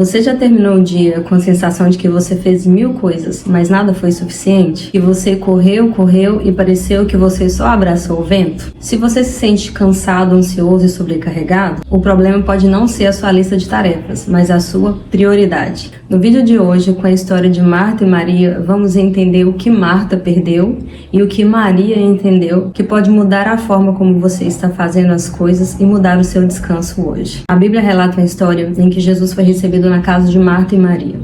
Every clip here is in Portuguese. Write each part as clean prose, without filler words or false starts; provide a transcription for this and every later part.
Você já terminou o dia com a sensação de que você fez 1000 coisas, mas nada foi suficiente? Que você correu e pareceu que você só abraçou o vento? Se você se sente cansado, ansioso e sobrecarregado, o problema pode não ser a sua lista de tarefas, mas a sua prioridade. No vídeo de hoje, com a história de Marta e Maria, vamos entender o que Marta perdeu e o que Maria entendeu que pode mudar a forma como você está fazendo as coisas e mudar o seu descanso hoje. A Bíblia relata uma história em que Jesus foi recebido na casa de Marta e Maria.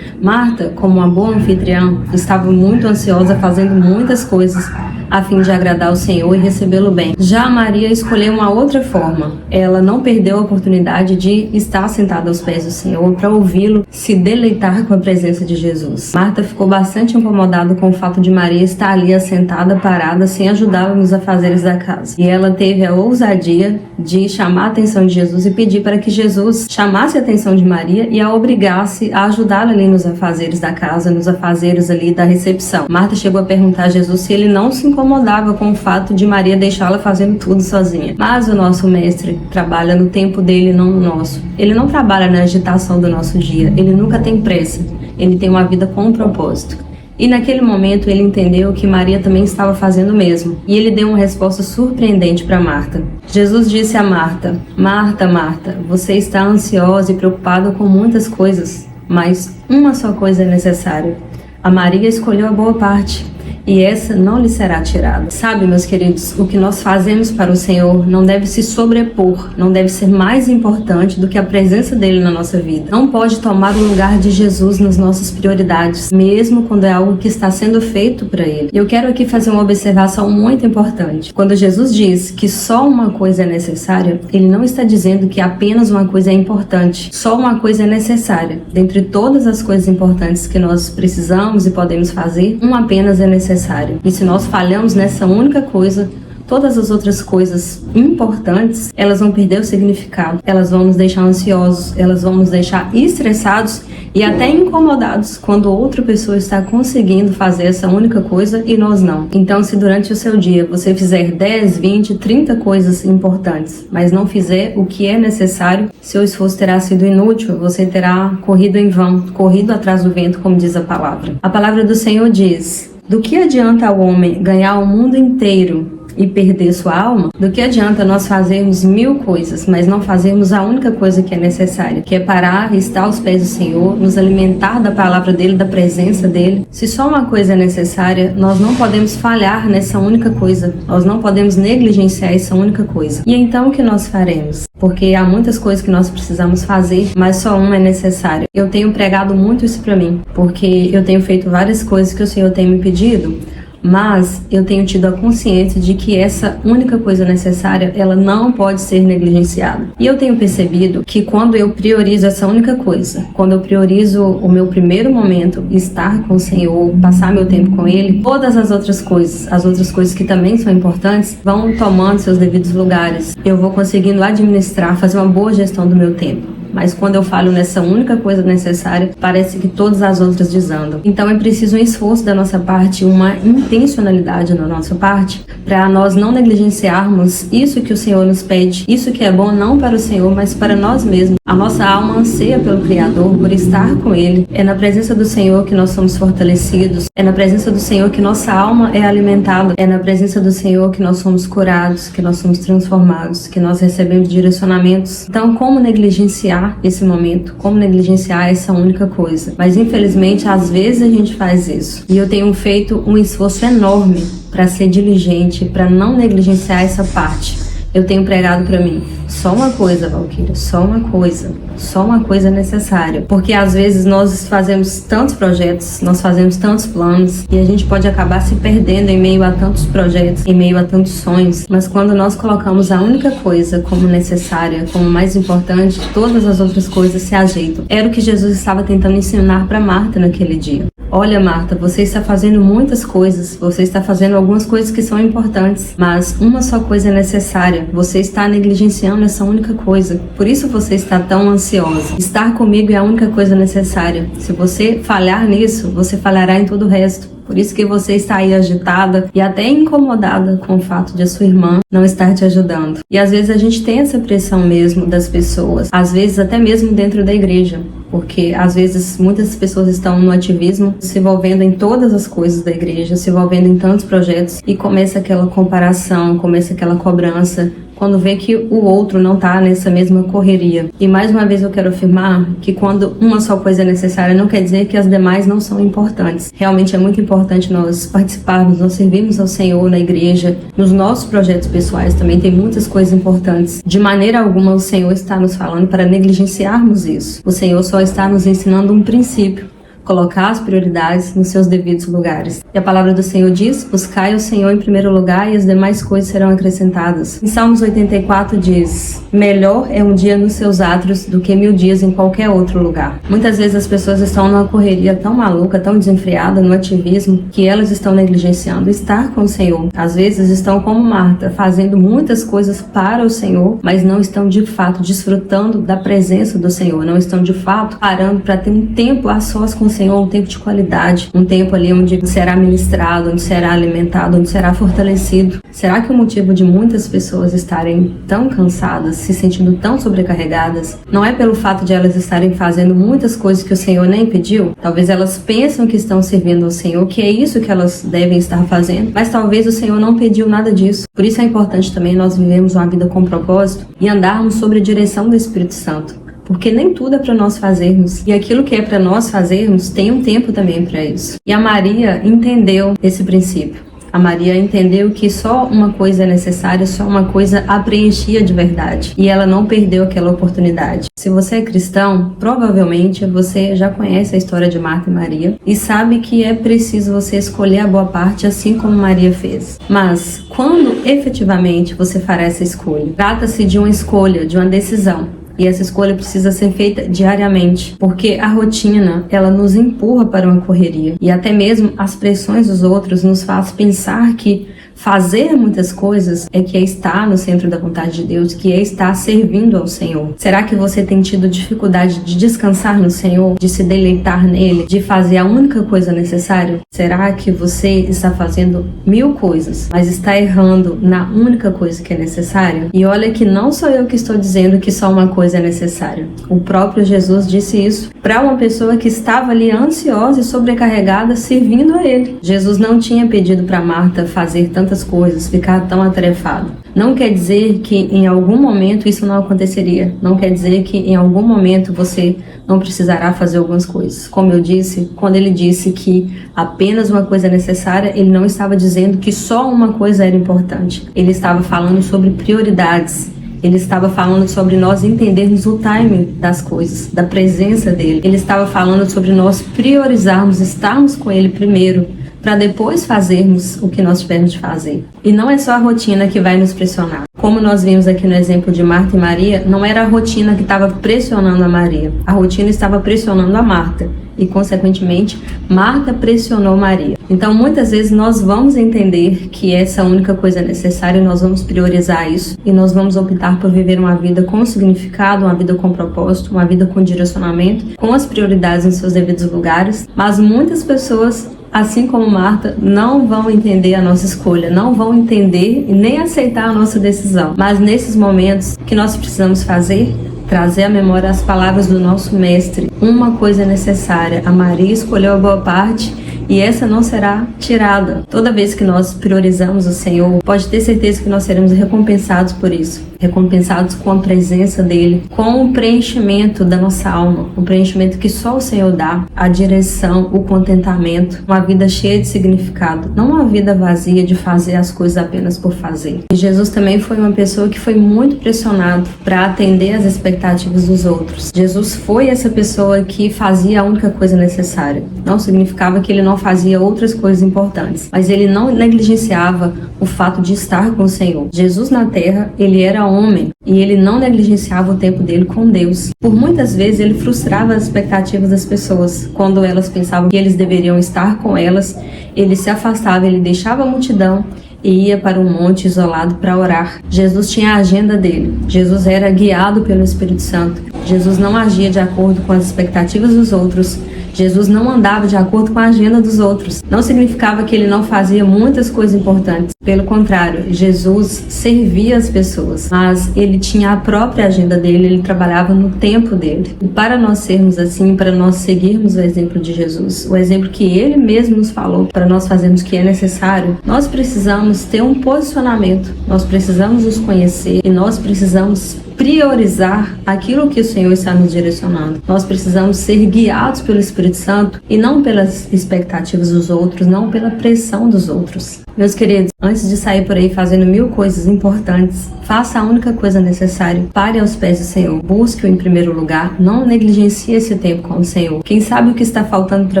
Marta, como uma boa anfitriã, estava muito ansiosa fazendo muitas coisas a fim de agradar o Senhor e recebê-lo bem. Já Maria escolheu uma outra forma. Ela não perdeu a oportunidade de estar sentada aos pés do Senhor para ouvi-lo se deleitar com a presença de Jesus. Marta ficou bastante incomodada com o fato de Maria estar ali assentada, parada, sem ajudá-la nos afazeres da casa. E ela teve a ousadia de chamar a atenção de Jesus e pedir para que Jesus chamasse a atenção de Maria e a obrigasse a ajudá-la ali nos afazeres da casa, nos afazeres ali da recepção. Marta chegou a perguntar a Jesus se ele não se incomodava com o fato de Maria deixá-la fazendo tudo sozinha. Mas o nosso mestre trabalha no tempo dele, não no nosso. Ele não trabalha na agitação do nosso dia, ele nunca tem pressa, ele tem uma vida com um propósito. E naquele momento ele entendeu que Maria também estava fazendo o mesmo. E ele deu uma resposta surpreendente para Marta. Jesus disse a Marta: Marta, Marta, você está ansiosa e preocupada com muitas coisas, mas uma só coisa é necessária. A Maria escolheu a boa parte, e essa não lhe será tirada. Sabe, meus queridos, o que nós fazemos para o Senhor não deve se sobrepor, não deve ser mais importante do que a presença dele na nossa vida. Não pode tomar o lugar de Jesus nas nossas prioridades, mesmo quando é algo que está sendo feito para ele. Eu quero aqui fazer uma observação muito importante. Quando Jesus diz que só uma coisa é necessária, ele não está dizendo que apenas uma coisa é importante. Só uma coisa é necessária. Dentre todas as coisas importantes que nós precisamos e podemos fazer, uma apenas é necessária. E se nós falhamos nessa única coisa, todas as outras coisas importantes, elas vão perder o significado, elas vão nos deixar ansiosos, elas vão nos deixar estressados e até incomodados quando outra pessoa está conseguindo fazer essa única coisa e nós não. Então, se durante o seu dia você fizer 10, 20, 30 coisas importantes, mas não fizer o que é necessário, seu esforço terá sido inútil, você terá corrido em vão, corrido atrás do vento, como diz a palavra. A palavra do Senhor diz: do que adianta ao homem ganhar o mundo inteiro e perder sua alma? Do que adianta nós fazermos 1000 coisas, mas não fazermos a única coisa que é necessária, que é parar e estar aos pés do Senhor, nos alimentar da palavra dele, da presença dele? Se só uma coisa é necessária, nós não podemos falhar nessa única coisa, nós não podemos negligenciar essa única coisa. E então o que nós faremos? Porque há muitas coisas que nós precisamos fazer, mas só uma é necessária. Eu tenho pregado muito isso para mim, porque eu tenho feito várias coisas que o Senhor tem me pedido, mas eu tenho tido a consciência de que essa única coisa necessária, ela não pode ser negligenciada. E eu tenho percebido que quando eu priorizo essa única coisa, quando eu priorizo o meu primeiro momento, estar com o Senhor, passar meu tempo com Ele, todas as outras coisas que também são importantes, vão tomando seus devidos lugares. Eu vou conseguindo administrar, fazer uma boa gestão do meu tempo. Mas quando eu falho nessa única coisa necessária, parece que todas as outras desandam. Então é preciso um esforço da nossa parte, uma intencionalidade da nossa parte, para nós não negligenciarmos isso que o Senhor nos pede, isso que é bom não para o Senhor, mas para nós mesmos. A nossa alma anseia pelo Criador, por estar com Ele. É na presença do Senhor que nós somos fortalecidos, é na presença do Senhor que nossa alma é alimentada, é na presença do Senhor que nós somos curados, que nós somos transformados, que nós recebemos direcionamentos. Então, como negligenciar esse momento, como negligenciar essa única coisa? Mas infelizmente às vezes a gente faz isso, e eu tenho feito um esforço enorme para ser diligente, para não negligenciar essa parte. Eu tenho pregado para mim: só uma coisa, Valquíria, só uma coisa necessária. Porque às vezes nós fazemos tantos projetos, nós fazemos tantos planos, e a gente pode acabar se perdendo em meio a tantos projetos, em meio a tantos sonhos. Mas quando nós colocamos a única coisa como necessária, como mais importante, todas as outras coisas se ajeitam. Era o que Jesus estava tentando ensinar para Marta naquele dia. Olha, Marta, você está fazendo muitas coisas, você está fazendo algumas coisas que são importantes, mas uma só coisa é necessária. Você está negligenciando essa única coisa. Por isso você está tão ansiosa. Estar comigo é a única coisa necessária. Se você falhar nisso, você falhará em todo o resto. Por isso que você está aí agitada e até incomodada com o fato de a sua irmã não estar te ajudando. E às vezes a gente tem essa pressão mesmo das pessoas, às vezes até mesmo dentro da igreja. Porque às vezes muitas pessoas estão no ativismo, se envolvendo em todas as coisas da igreja, se envolvendo em tantos projetos e começa aquela comparação, começa aquela cobrança, quando vê que o outro não está nessa mesma correria. E mais uma vez eu quero afirmar que quando uma só coisa é necessária, não quer dizer que as demais não são importantes. Realmente é muito importante nós participarmos, nós servirmos ao Senhor na igreja, nos nossos projetos pessoais também tem muitas coisas importantes. De maneira alguma o Senhor está nos falando para negligenciarmos isso. O Senhor só está nos ensinando um princípio: colocar as prioridades nos seus devidos lugares. E a palavra do Senhor diz: buscai o Senhor em primeiro lugar e as demais coisas serão acrescentadas. Em Salmos 84 diz: melhor é um dia nos seus átrios do que 1000 dias em qualquer outro lugar. Muitas vezes as pessoas estão numa correria tão maluca, tão desenfreada, no ativismo, que elas estão negligenciando estar com o Senhor. Às vezes estão como Marta, fazendo muitas coisas para o Senhor, mas não estão de fato desfrutando da presença do Senhor, não estão de fato parando para ter um tempo a sós com o Senhor, um tempo de qualidade, um tempo ali onde será ministrado, onde será alimentado, onde será fortalecido. Será que o motivo de muitas pessoas estarem tão cansadas, se sentindo tão sobrecarregadas, não é pelo fato de elas estarem fazendo muitas coisas que o Senhor nem pediu? Talvez elas pensam que estão servindo ao Senhor, que é isso que elas devem estar fazendo, mas talvez o Senhor não pediu nada disso. Por isso é importante também nós vivemos uma vida com propósito e andarmos sob a direção do Espírito Santo. Porque nem tudo é para nós fazermos. E aquilo que é para nós fazermos tem um tempo também para isso. E a Maria entendeu esse princípio. A Maria entendeu que só uma coisa é necessária, só uma coisa a preenchia de verdade. E ela não perdeu aquela oportunidade. Se você é cristão, provavelmente você já conhece a história de Marta e Maria e sabe que é preciso você escolher a boa parte, assim como Maria fez. Mas quando efetivamente você fará essa escolha? Trata-se de uma escolha, de uma decisão. E essa escolha precisa ser feita diariamente, porque a rotina, ela nos empurra para uma correria. E até mesmo as pressões dos outros nos faz pensar que fazer muitas coisas é que é estar no centro da vontade de Deus, que é estar servindo ao Senhor. Será que você tem tido dificuldade de descansar no Senhor, de se deleitar nele, de fazer a única coisa necessária? Será que você está fazendo 1000 coisas, mas está errando na única coisa que é necessária? E olha que não sou eu que estou dizendo que só uma coisa é necessária. O próprio Jesus disse isso para uma pessoa que estava ali ansiosa e sobrecarregada servindo a ele. Jesus não tinha pedido para Marta fazer tantas coisas, ficar tão atarefado. Não quer dizer que em algum momento isso não aconteceria. Não quer dizer que em algum momento você não precisará fazer algumas coisas. Como eu disse, quando ele disse que apenas uma coisa é necessária, ele não estava dizendo que só uma coisa era importante. Ele estava falando sobre prioridades. Ele estava falando sobre nós entendermos o timing das coisas, da presença dele. Ele estava falando sobre nós priorizarmos, estarmos com ele primeiro, para depois fazermos o que nós tivermos de fazer. E não é só a rotina que vai nos pressionar. Como nós vimos aqui no exemplo de Marta e Maria, não era a rotina que estava pressionando a Maria. A rotina estava pressionando a Marta. E, consequentemente, Marta pressionou Maria. Então, muitas vezes nós vamos entender que essa única coisa é necessária e nós vamos priorizar isso. E nós vamos optar por viver uma vida com significado, uma vida com propósito, uma vida com direcionamento, com as prioridades em seus devidos lugares. Mas muitas pessoas, assim como Marta, não vão entender a nossa escolha, não vão entender e nem aceitar a nossa decisão. Mas nesses momentos, o que nós precisamos fazer? Trazer à memória as palavras do nosso mestre. Uma coisa é necessária. A Maria escolheu a boa parte e essa não será tirada. Toda vez que nós priorizamos o Senhor, pode ter certeza que nós seremos recompensados por isso. Recompensados com a presença dele, com o preenchimento da nossa alma, o preenchimento que só o Senhor dá, a direção, o contentamento, uma vida cheia de significado, não uma vida vazia de fazer as coisas apenas por fazer. E Jesus também foi uma pessoa que foi muito pressionado para atender às expectativas dos outros. Jesus foi essa pessoa que fazia a única coisa necessária. Não significava que ele não fazia outras coisas importantes, mas ele não negligenciava o fato de estar com o Senhor. Jesus na terra, ele era homem e ele não negligenciava o tempo dele com Deus. Por muitas vezes ele frustrava as expectativas das pessoas. Quando elas pensavam que eles deveriam estar com elas, ele se afastava, ele deixava a multidão e ia para um monte isolado para orar. Jesus tinha a agenda dele. Jesus era guiado pelo Espírito Santo. Jesus não agia de acordo com as expectativas dos outros. Jesus não andava de acordo com a agenda dos outros. Não significava que ele não fazia muitas coisas importantes. Pelo contrário, Jesus servia as pessoas, mas ele tinha a própria agenda dele, ele trabalhava no tempo dele. E para nós sermos assim, para nós seguirmos o exemplo de Jesus, o exemplo que ele mesmo nos falou, para nós fazermos o que é necessário, nós precisamos ter um posicionamento, nós precisamos nos conhecer e nós precisamos priorizar aquilo que o Senhor está nos direcionando. Nós precisamos ser guiados pelo Espírito Santo e não pelas expectativas dos outros, não pela pressão dos outros. Meus queridos, antes de sair por aí fazendo 1000 coisas importantes, faça a única coisa necessária. Pare aos pés do Senhor, busque-o em primeiro lugar, não negligencie esse tempo com o Senhor. Quem sabe o que está faltando para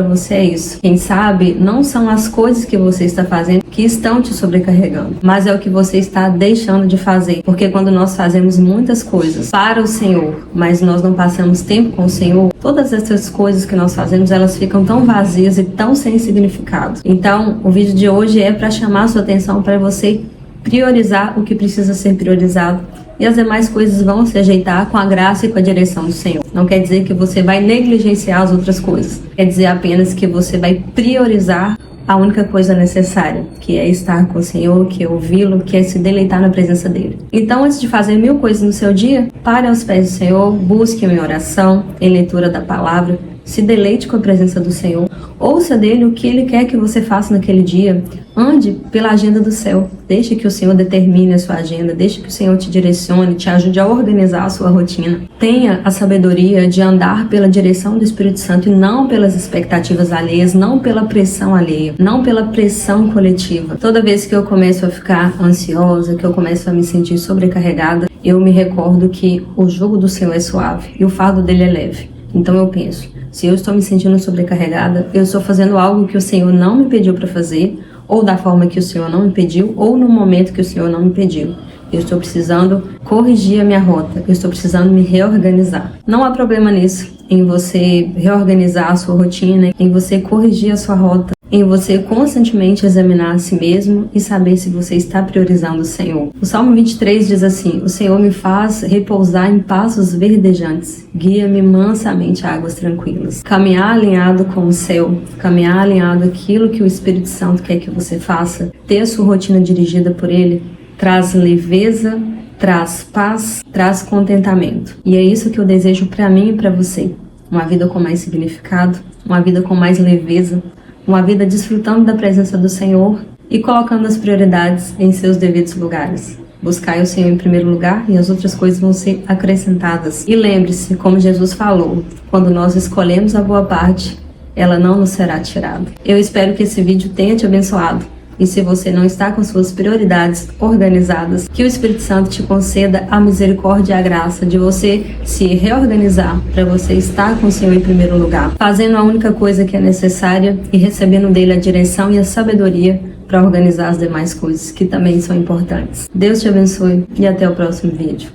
você é isso. Quem sabe não são as coisas que você está fazendo que estão te sobrecarregando, mas é o que você está deixando de fazer. Porque quando nós fazemos muitas coisas para o Senhor, mas nós não passamos tempo com o Senhor, todas essas coisas que nós fazemos, elas ficam tão vazias e tão sem significado. Então, o vídeo de hoje é para chamar a sua atenção para você priorizar o que precisa ser priorizado e as demais coisas vão se ajeitar com a graça e com a direção do Senhor. Não quer dizer que você vai negligenciar as outras coisas. Quer dizer apenas que você vai priorizar a única coisa necessária, que é estar com o Senhor, que é ouvi-lo, que é se deleitar na presença dele. Então, antes de fazer 1000 coisas no seu dia, pare aos pés do Senhor, busque-o em oração, em leitura da palavra, se deleite com a presença do Senhor, ouça dele o que ele quer que você faça naquele dia, ande pela agenda do céu, deixe que o Senhor determine a sua agenda, deixe que o Senhor te direcione, te ajude a organizar a sua rotina. Tenha a sabedoria de andar pela direção do Espírito Santo e não pelas expectativas alheias, não pela pressão alheia, não pela pressão coletiva. Toda vez que eu começo a ficar ansiosa, que eu começo a me sentir sobrecarregada, eu me recordo que o jugo do Senhor é suave e o fardo dele é leve. Então eu penso, se eu estou me sentindo sobrecarregada, eu estou fazendo algo que o Senhor não me pediu para fazer, ou da forma que o Senhor não me pediu, ou no momento que o Senhor não me pediu. Eu estou precisando corrigir a minha rota, eu estou precisando me reorganizar. Não há problema nisso, em você reorganizar a sua rotina, em você corrigir a sua rota, em você constantemente examinar a si mesmo e saber se você está priorizando o Senhor. O Salmo 23 diz assim: o Senhor me faz repousar em pastos verdejantes, guia-me mansamente a águas tranquilas. Caminhar alinhado com o céu, caminhar alinhado aquilo que o Espírito Santo quer que você faça, ter a sua rotina dirigida por Ele, traz leveza, traz paz, traz contentamento. E é isso que eu desejo para mim e para você. Uma vida com mais significado, uma vida com mais leveza, uma vida desfrutando da presença do Senhor e colocando as prioridades em seus devidos lugares. Buscai o Senhor em primeiro lugar e as outras coisas vão ser acrescentadas. E lembre-se, como Jesus falou, quando nós escolhemos a boa parte, ela não nos será tirada. Eu espero que esse vídeo tenha te abençoado. E se você não está com suas prioridades organizadas, que o Espírito Santo te conceda a misericórdia e a graça de você se reorganizar para você estar com o Senhor em primeiro lugar, fazendo a única coisa que é necessária e recebendo dele a direção e a sabedoria para organizar as demais coisas que também são importantes. Deus te abençoe e até o próximo vídeo.